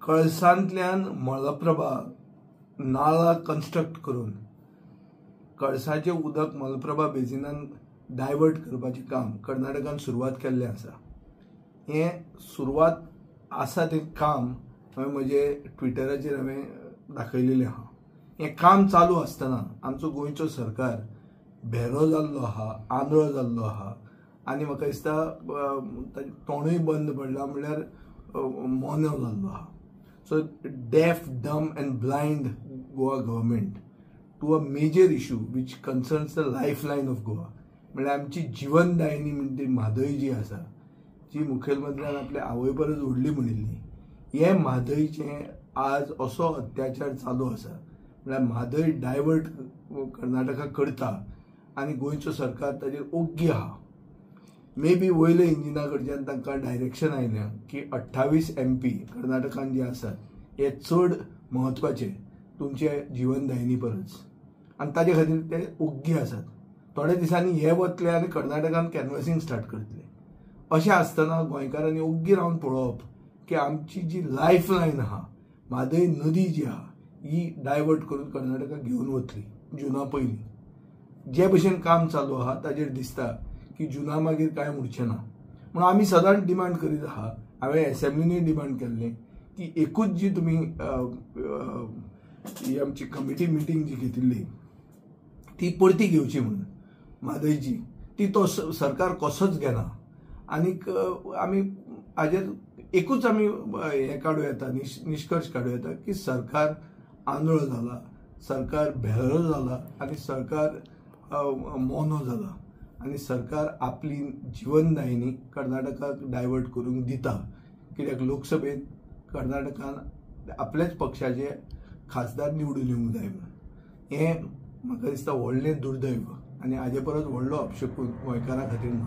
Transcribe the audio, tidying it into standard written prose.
कळसांतल्यान Malaprabha नाळा construct करून कळसाचे उदक Malaprabha बेजिनान divert करपाचें काम कर्नाटकान सुरवात केल्लें आसा। हे सुरवात आसा तें काम हांवें म्हजे ट्विटराचेर हांवें दाखयलेलें आहा। हें काम चालू आसतना आमचो गोंयचो सरकार भेरो जाल्लो आहा, आंधळो जाल्लो आहा आनी म्हाका दिसता ताचें तोंडूय बंद पडलां म्हणल्यार मोनो जाल्लो आहा। So deaf, dumb and blind Goa government to a major issue which concerns the lifeline of Goa, म्हणल्यार आमची जीवनदायिनी म्हणजे म्हादय जी आसा, जी मुखेलमंत्र्यान आपल्या आवय परस व्हडली म्हणिल्ली, हे म्हादयचें आज असो अत्याचार चालू आसा। म्हळ्यार म्हादय डायवर्ट कर्नाटका करता आनी गोंयचो सरकार ताजेर ओग्गी आहा। मे बी वयल्या इंजिना कडच्यान तांकां डायरेक्शन आयलें की 28 MP कर्नाटकान जे आसात हे चड म्हत्वाचे तुमचे जीवनदायिनी परस, आनी ताजे खातीर ते ओग्गी आसात। थोड्या दिसांनी हे वतले आनी कर्नाटकान कॅनवसिंग स्टार्ट करतले। अशें आसतना गोंयकारांनी ओग्गी रावन पळोवप की आमची जी लायफलायन आहा, म्हादय नदी जी आहा, ही डायवर्ट करून कर्नाटकाक घेवन वतली जुना पयलीं। जे भशेन काम चालू आहा ताजेर दिसता की जुना मागीर कांय उरचें ना। म्हणून आमी सदांच डिमांड करीत आहा, हांवें एसेंब्लीनूय डिमांड केल्लें की एकूच जी तुमी ही आमची कमिटी मिटींग जी घेतिल्ली ती परती घेवची म्हणून म्हादयची, ती तो सरकार कसोच घेना। आनीक आमी हाजेर एकूच आमी हें काडूं येता, निश्कर्श काडूं येता की सरकार आंधळो जाला, सरकार भेरो जाला आनी सरकार मोनो जाला आनी सरकार आपली जीवनदायिनी कर्नाटकाक डायवर्ट करूंक दिता। कित्याक लोकसभेत कर्नाटकान आपल्याच पक्षाचे खासदार निवडून येवंक जाय म्हणून। हें म्हाका दिसता व्हडलें दुर्दैव आनी हाजे परस व्हडलो अपशकून गोंयकारां खातीर ना।